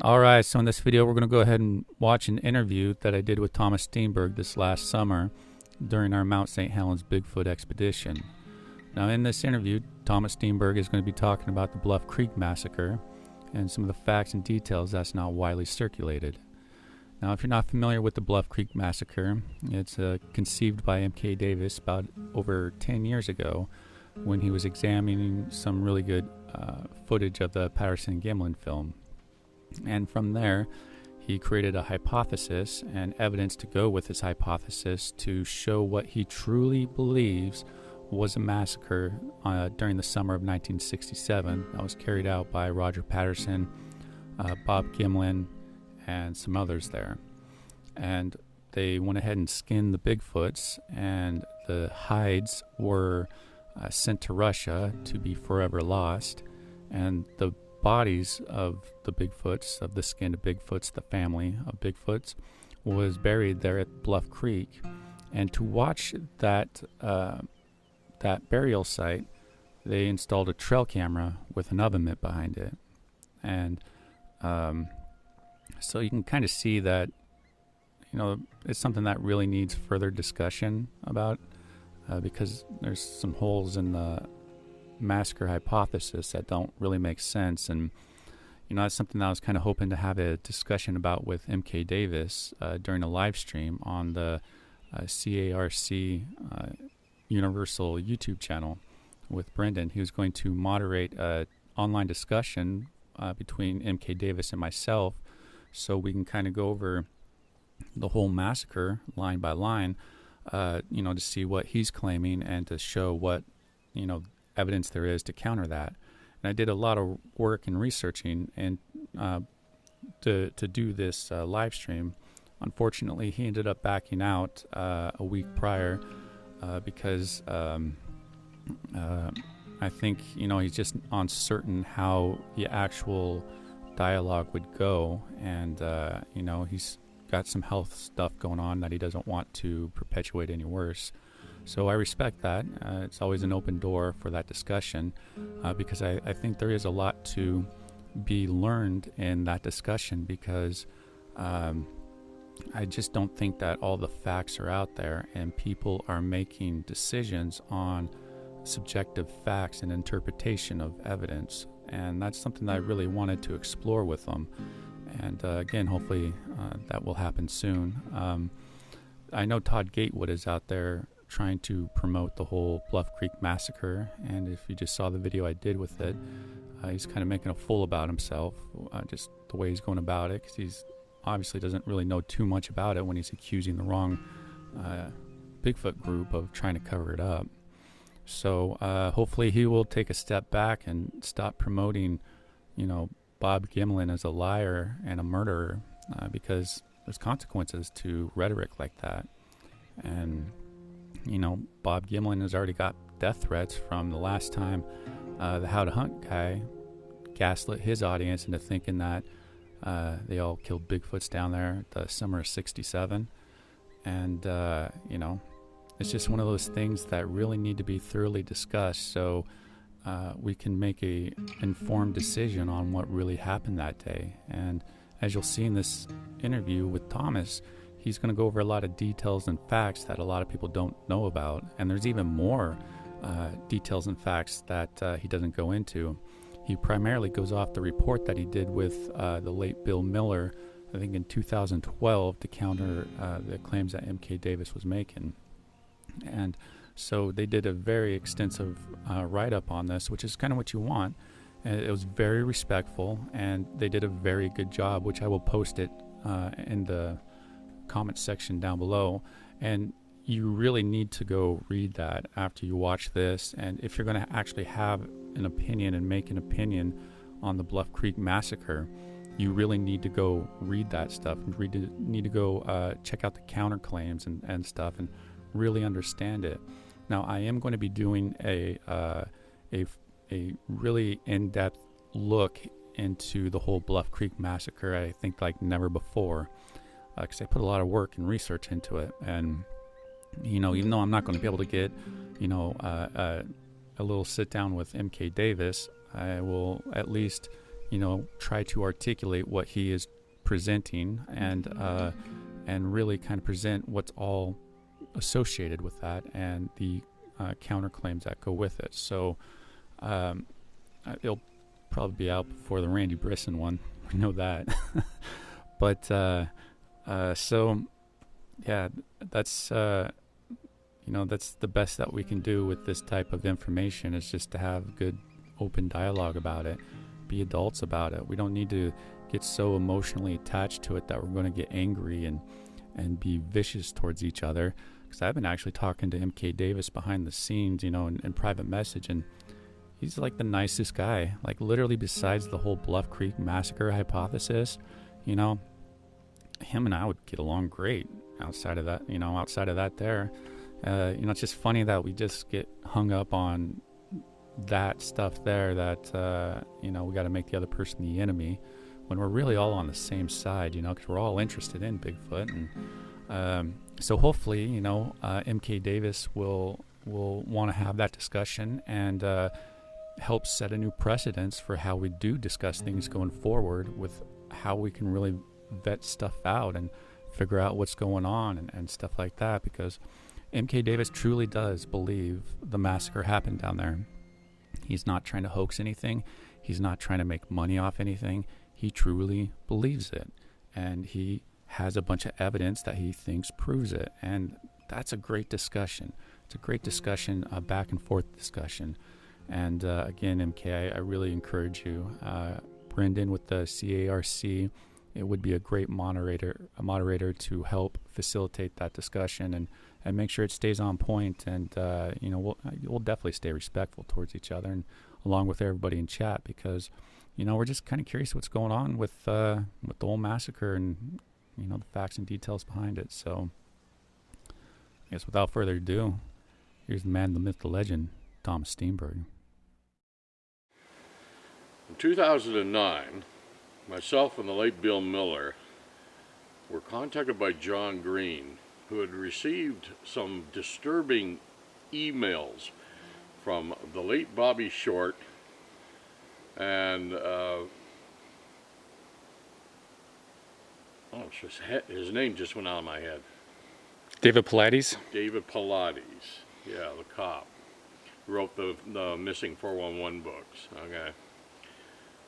Alright, so in this video we're going to go ahead and watch an interview that I did with Thomas Steenburg this last summer during our Mount St. Helens Bigfoot expedition. Now in this interview, Thomas Steenburg is going to be talking about the Bluff Creek Massacre and some of the facts and details that's not widely circulated. Now if you're not familiar with the Bluff Creek Massacre, it's conceived by M.K. Davis about over 10 years ago when he was examining some really good footage of the Patterson and Gimlin film. And from there, he created a hypothesis and evidence to go with his hypothesis to show what he truly believes was a massacre during the summer of 1967 that was carried out by Roger Patterson, Bob Gimlin, and some others there. And they went ahead and skinned the Bigfoots, and the hides were sent to Russia to be forever lost. And the bodies of the Bigfoots, of the skinned Bigfoots, the family of Bigfoots, was buried there at Bluff Creek. And to watch that burial site, they installed a trail camera with an oven mitt behind it. And so you can kind of see that, it's something that really needs further discussion about because there's some holes in the massacre hypothesis that don't really make sense. And that's something that I was kind of hoping to have a discussion about with M.K. Davis during a live stream on the CARC Universal YouTube channel with Brendan. He was going to moderate an online discussion between M.K. Davis and myself, so we can kind of go over the whole massacre line by line, to see what he's claiming and to show what evidence there is to counter that. And I did a lot of work in researching and to do this live stream. Unfortunately, he ended up backing out a week prior because I think he's just uncertain how the actual dialogue would go, and he's got some health stuff going on that he doesn't want to perpetuate any worse. So I respect that. It's always an open door for that discussion because I think there is a lot to be learned in that discussion, because I just don't think that all the facts are out there and people are making decisions on subjective facts and interpretation of evidence. And that's something that I really wanted to explore with them. And again, hopefully that will happen soon. I know Todd Gatewood is out there trying to promote the whole Bluff Creek Massacre, and if you just saw the video I did with it, he's kind of making a fool about himself, just the way he's going about it, because he's obviously doesn't really know too much about it when he's accusing the wrong Bigfoot group of trying to cover it up. So hopefully he will take a step back and stop promoting Bob Gimlin as a liar and a murderer, because there's consequences to rhetoric like that. And Bob Gimlin has already got death threats from the last time the How to Hunt guy gaslit his audience into thinking that they all killed Bigfoots down there the summer of '67. And, it's just one of those things that really need to be thoroughly discussed so we can make a informed decision on what really happened that day. And as you'll see in this interview with Thomas, he's going to go over a lot of details and facts that a lot of people don't know about. And there's even more details and facts that he doesn't go into. He primarily goes off the report that he did with the late Bill Miller, I think in 2012, to counter the claims that M.K. Davis was making. And so they did a very extensive write-up on this, which is kind of what you want. And it was very respectful, and they did a very good job, which I will post it in the comment section down below. And you really need to go read that after you watch this. And if you're going to actually have an opinion and make an opinion on the Bluff Creek Massacre, you really need to go read that stuff. You need to go check out the counterclaims and stuff and really understand it. Now, I am going to be doing a really in-depth look into the whole Bluff Creek Massacre, I think like never before, because I put a lot of work and research into it. And even though I'm not going to be able to get a little sit down with M.K. Davis, I will at least try to articulate what he is presenting, and really kind of present what's all associated with that, and the counterclaims that go with it. So it'll probably be out before the Randy Brisson one. We know that. But so yeah, that's that's the best that we can do with this type of information, is just to have good open dialogue about it, be adults about it. We don't need to get so emotionally attached to it that we're going to get angry and be vicious towards each other. Because I've been actually talking to MK Davis behind the scenes, in private message, and he's like the nicest guy. Like, literally, besides the whole Bluff Creek Massacre hypothesis, him and I would get along great. Outside of that, there, it's just funny that we just get hung up on that stuff there, that we got to make the other person the enemy, when we're really all on the same side, because we're all interested in Bigfoot. And so hopefully, MK Davis will want to have that discussion and help set a new precedence for how we do discuss things going forward, with how we can really vet stuff out and figure out what's going on and stuff like that, because MK Davis truly does believe the massacre happened down there. He's not trying to hoax anything. He's not trying to make money off anything. He truly believes it, and he has a bunch of evidence that he thinks proves it. And that's a great discussion. It's a great discussion, a back and forth discussion. And again, MK, I really encourage you, Brendan with the CARC, it would be a great moderator to help facilitate that discussion and make sure it stays on point. And we'll definitely stay respectful towards each other, and along with everybody in chat, because we're just kind of curious what's going on with the whole massacre, and the facts and details behind it. So I guess without further ado, here's the man, the myth, the legend, Thomas Steenburg. In 2009, myself and the late Bill Miller were contacted by John Green, who had received some disturbing emails from the late Bobby Short and his name just went out of my head. David Pilates? David Pilates, yeah, the cop who wrote the Missing 411 books, okay,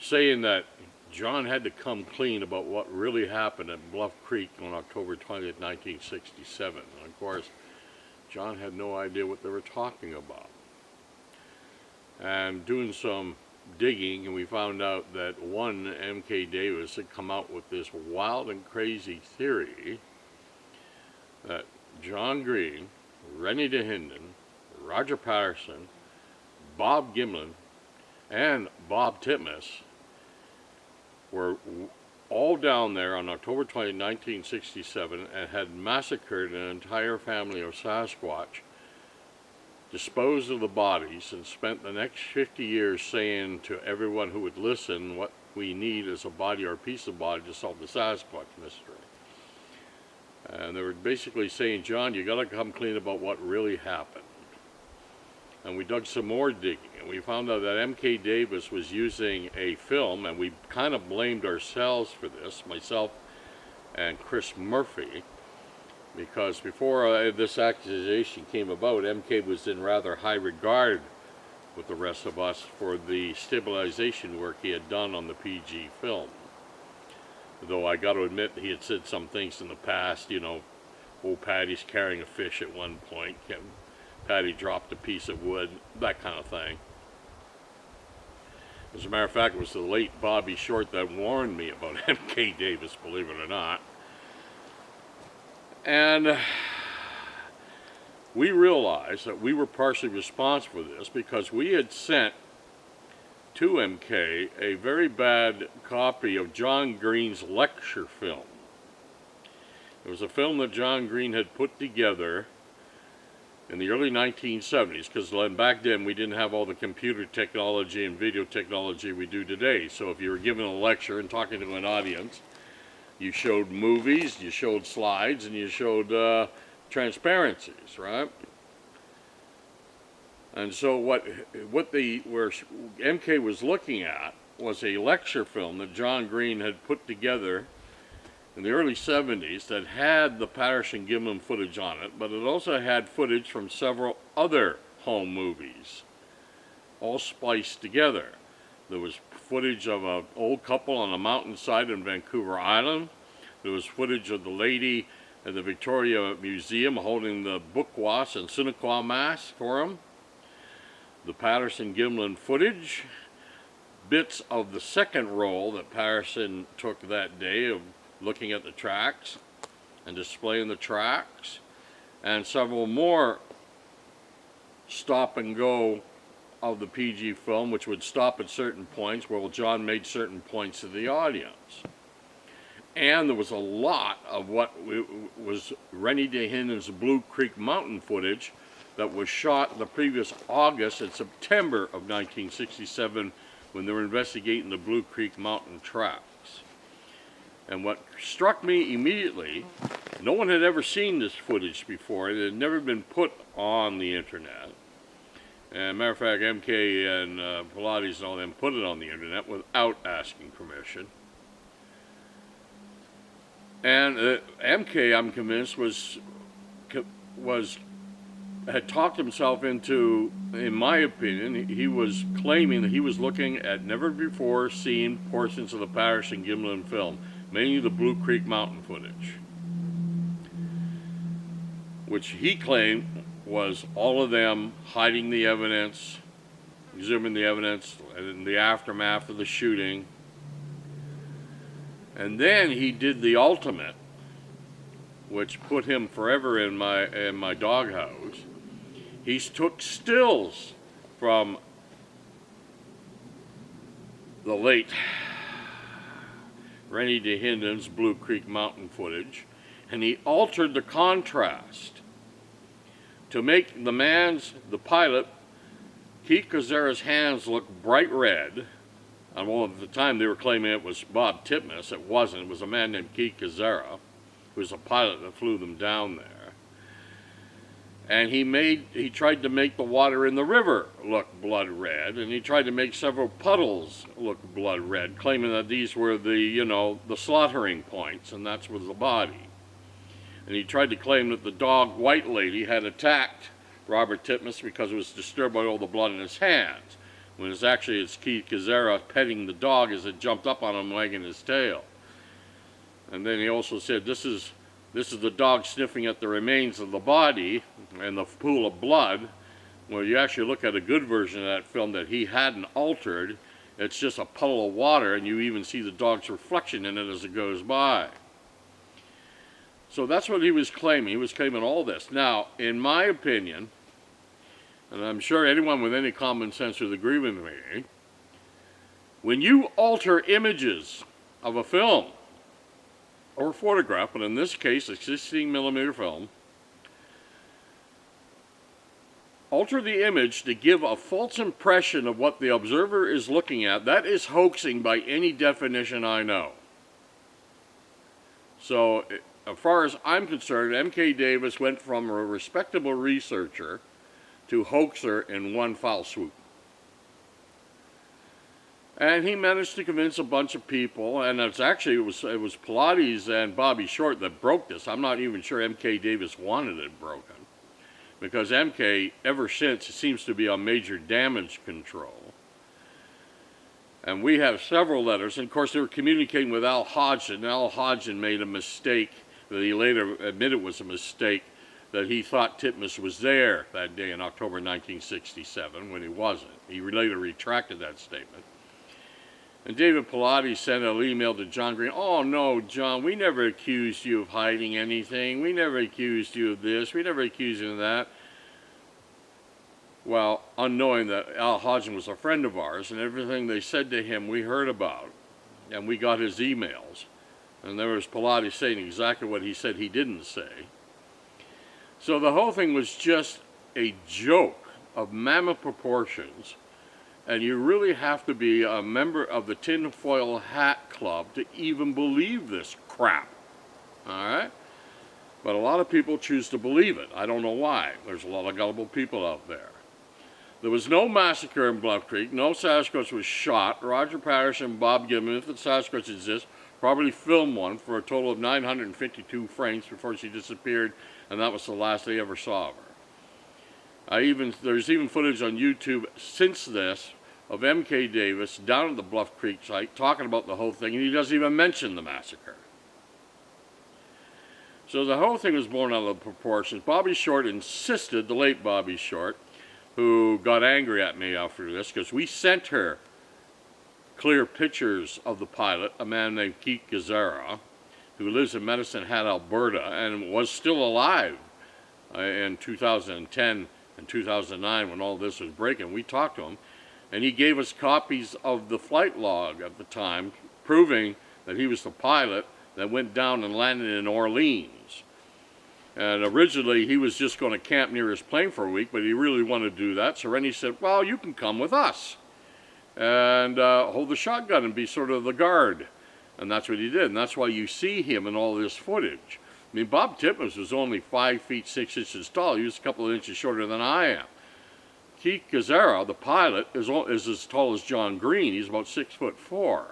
saying that John had to come clean about what really happened at Bluff Creek on October 20th, 1967. And of course, John had no idea what they were talking about. And doing some digging, and we found out that one MK Davis had come out with this wild and crazy theory that John Green, Rennie DeHinden, Roger Patterson, Bob Gimlin, and Bob Titmus were all down there on October 20, 1967, and had massacred an entire family of Sasquatch, disposed of the bodies, and spent the next 50 years saying to everyone who would listen, what we need is a body or a piece of body to solve the Sasquatch mystery. And they were basically saying, John, you got to come clean about what really happened. And we dug some more digging, and we found out that MK Davis was using a film, and we kind of blamed ourselves for this, myself and Chris Murphy, because before this accusation came about, MK was in rather high regard with the rest of us for the stabilization work he had done on the PG film. Though I got to admit, he had said some things in the past, old Patty's carrying a fish at one point, Patty dropped a piece of wood, that kind of thing. As a matter of fact, it was the late Bobby Short that warned me about MK Davis, believe it or not. And we realized that we were partially responsible for this because we had sent to MK a very bad copy of John Green's lecture film. It was a film that John Green had put together in the early 1970s, because back then we didn't have all the computer technology and video technology we do today. So if you were giving a lecture and talking to an audience, you showed movies, you showed slides, and you showed transparencies, right? And so what MK was looking at was a lecture film that John Green had put together in the early 70s that had the Patterson-Gimlin footage on it, but it also had footage from several other home movies, all spliced together. There was footage of an old couple on a mountainside in Vancouver Island. There was footage of the lady at the Victoria Museum holding the Bukwas and Siniqua mask for him. The Patterson-Gimlin footage, bits of the second roll that Patterson took that day of looking at the tracks and displaying the tracks, and several more stop and go of the PG film, which would stop at certain points where John made certain points to the audience. And there was a lot of what was Rennie DeHinden's Blue Creek Mountain footage that was shot the previous August and September of 1967 when they were investigating the Blue Creek Mountain tracks. And what struck me immediately, no one had ever seen this footage before. It had never been put on the internet. And matter of fact, MK and Pilates and all them put it on the internet without asking permission. And MK, I'm convinced, had talked himself into, in my opinion, he was claiming that he was looking at never before seen portions of the Patterson-Gimlin film, mainly the Blue Creek Mountain footage, which he claimed was all of them hiding the evidence, exhuming the evidence in the aftermath of the shooting. And then he did the ultimate, which put him forever in my doghouse. He took stills from the late Rennie DeHinden's Blue Creek Mountain footage, and he altered the contrast to make the pilot, Keith Kozera's hands look bright red. And well, at the time they were claiming it was Bob Titmus. It wasn't. It was a man named Keith Kozera, who was a pilot that flew them down there. And he tried to make the water in the river look blood red, and he tried to make several puddles look blood red, claiming that these were the slaughtering points, and that's was the body. And he tried to claim that the dog White Lady had attacked Robert Titmus because it was disturbed by all the blood in his hands, when it's Keith Kozera petting the dog as it jumped up on him, wagging his tail. And then he also said, this is the dog sniffing at the remains of the body and the pool of blood. Well, you actually look at a good version of that film that he hadn't altered. It's just a puddle of water, and you even see the dog's reflection in it as it goes by. So that's what he was claiming. He was claiming all this. Now, in my opinion, and I'm sure anyone with any common sense would agree with me, when you alter images of a film or a photograph, but in this case a 16mm film, alter the image to give a false impression of what the observer is looking at, that is hoaxing by any definition I know. So, as far as I'm concerned, M.K. Davis went from a respectable researcher to hoaxer in one foul swoop. And he managed to convince a bunch of people, and it was Pilates and Bobby Short that broke this. I'm not even sure M.K. Davis wanted it broken, because M.K. ever since seems to be on major damage control. And we have several letters, and of course they were communicating with Al Hodgson, and Al Hodgson made a mistake that he later admitted was a mistake, that he thought Titmus was there that day in October 1967 when he wasn't. He later retracted that statement. And David Pilates sent an email to John Green, "Oh no, John, we never accused you of hiding anything. We never accused you of this. We never accused you of that." Well, unknowing that Al Hodgson was a friend of ours, and everything they said to him we heard about, and we got his emails. And there was Pilates saying exactly what he said he didn't say. So the whole thing was just a joke of mammoth proportions, and you really have to be a member of the Tinfoil Hat Club to even believe this crap. All right? But a lot of people choose to believe it. I don't know why. There's a lot of gullible people out there. There was no massacre in Bluff Creek. No Sasquatch was shot. Roger Patterson, Bob Gimlin, if the Sasquatch exists, probably filmed one for a total of 952 frames before she disappeared, and that was the last they ever saw of her. There's even footage on YouTube since this of M.K. Davis down at the Bluff Creek site talking about the whole thing, and he doesn't even mention the massacre. So the whole thing was blown out of proportions. Bobby Short insisted, the late Bobby Short, who got angry at me after this, because we sent her clear pictures of the pilot, a man named Keith Gazzara, who lives in Medicine Hat, Alberta, and was still alive in 2010 and 2009 when all this was breaking. We talked to him, and he gave us copies of the flight log at the time, proving that he was the pilot that went down and landed in Orleans. And originally he was just going to camp near his plane for a week, but he really wanted to do that. So Rennie said, well, you can come with us and hold the shotgun and be sort of the guard. And that's what he did. And that's why you see him in all this footage. I mean, Bob Titmus was only 5 feet 6 inches tall. He was a couple of inches shorter than I am. Keith Gazzara, the pilot, is as tall as John Green. He's about 6'4".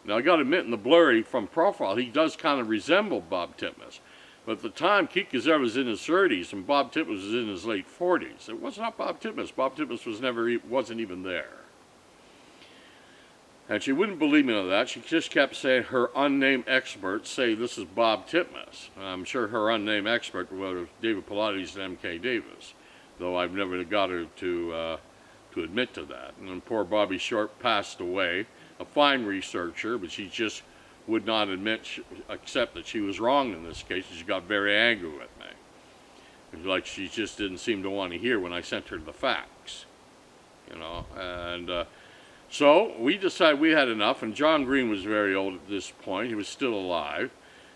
Now, I got to admit, in the blurry from profile, he does kind of resemble Bob Titmus. But at the time, Keith Gazzara was in his 30s, and Bob Titmus was in his late 40s. It was not Bob Titmus. Bob Titmus wasn't even there. And she wouldn't believe me on that. She just kept saying her unnamed experts say this is Bob Titmus. I'm sure her unnamed expert was David Pilates and M.K. Davis, though I've never got her to admit to that. And then poor Bobby Short passed away, a fine researcher, but she just would not accept that she was wrong in this case. She got very angry with me. It was like she just didn't seem to want to hear when I sent her the facts, you know. And so we decided we had enough, and John Green was very old at this point. He was still alive,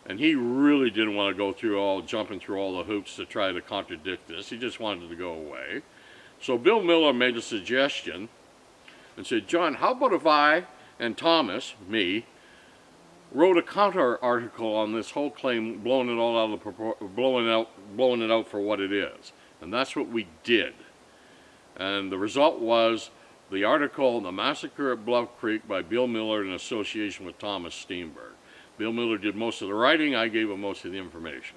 and he really didn't want to go through jumping through all the hoops to try to contradict this. He just wanted to go away. So Bill Miller made a suggestion and said, John, how about if I and Thomas, me, wrote a counter article on this whole claim, blowing it out for what it is. And that's what we did. And the result was the article, The Massacre at Bluff Creek by Bill Miller in association with Thomas Steenburg. Bill Miller did most of the writing, I gave him most of the information.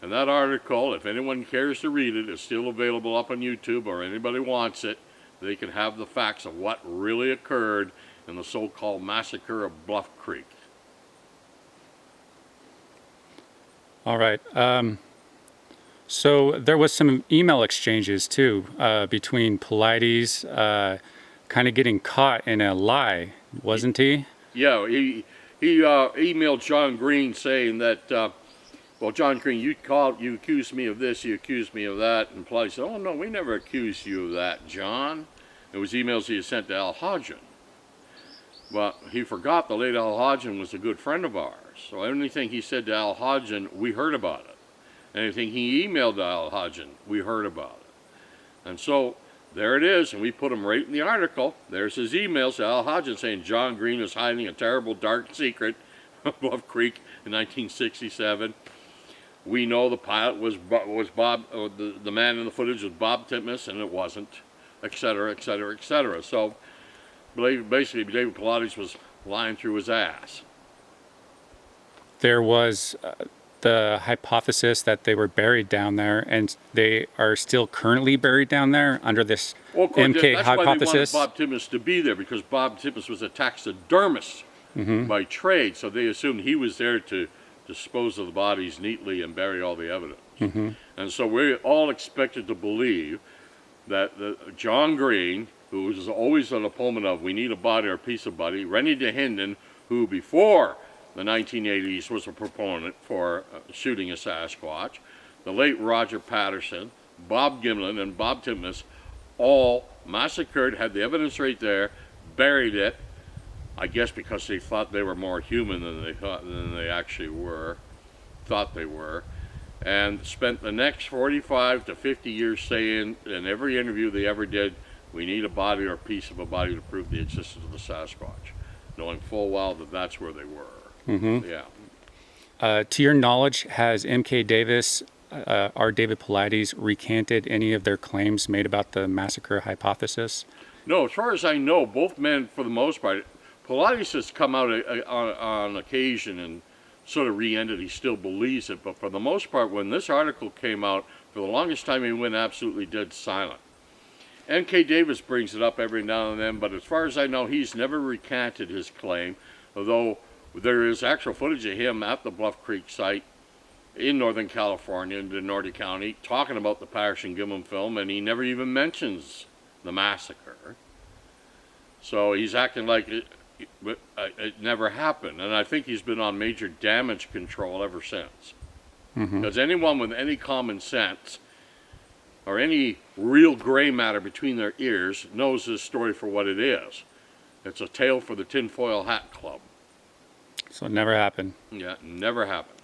And that article, if anyone cares to read it, is still available up on YouTube, or anybody wants it, they can have the facts of what really occurred in the so-called Massacre of Bluff Creek. All right. So there was some email exchanges too between Pilates kind of getting caught in a lie, wasn't he? Yeah, he emailed John Green saying that, well, John Green, you accused me of this, you accused me of that, and Pilates said, oh no, we never accused you of that, John. It was emails he had sent to Al Hodgin. But he forgot the late Al Hodgin was a good friend of ours. So anything he said to Al Hodgin, we heard about it. Anything he emailed to Al Hodgin, we heard about it. And so there it is, and we put him right in the article. There's his emails to Al Hodgin saying John Green is hiding a terrible dark secret above Creek in 1967. We know the pilot was Bob, the man in the footage was Bob Titmus, and it wasn't, etc., etc., etc. So basically, David Pilates was lying through his ass. There was the hypothesis that they were buried down there, and they are still currently buried down there under this MK that's hypothesis. Why they wanted Bob Titmus to be there, because Bob Titmus was a taxidermist by trade, so they assumed he was there to dispose of the bodies neatly and bury all the evidence. And so we're all expected to believe that John Green, who was always an opponent of we need a body or a piece of body, Rennie DeHinden, who before the 1980s was a proponent for shooting a Sasquatch, the late Roger Patterson, Bob Gimlin, and Bob Titmus all massacred, had the evidence right there, buried it, I guess because they thought they were more human than they actually were, thought they were, and spent the next 45 to 50 years saying in every interview they ever did, we need a body or a piece of a body to prove the existence of the Sasquatch, knowing full well that that's where they were. Yeah. To your knowledge, has M.K. Davis R. David Paulides recanted any of their claims made about the massacre hypothesis? No, as far as I know, both men, for the most part, Pilates has come out on occasion and sort of re-ended. He still believes it, but for the most part, when this article came out, for the longest time he went absolutely dead silent. N.K. Davis brings it up every now and then, but as far as I know, he's never recanted his claim, although there is actual footage of him at the Bluff Creek site in Northern California, in Dinwiddie County, talking about the Patterson Gimlin film, and he never even mentions the massacre. So he's acting like it never happened, and I think he's been on major damage control ever since. Because anyone with any common sense or any real gray matter between their ears knows this story for what it is. It's a tale for the Tinfoil Hat Club. So it never happened. Yeah, never happened.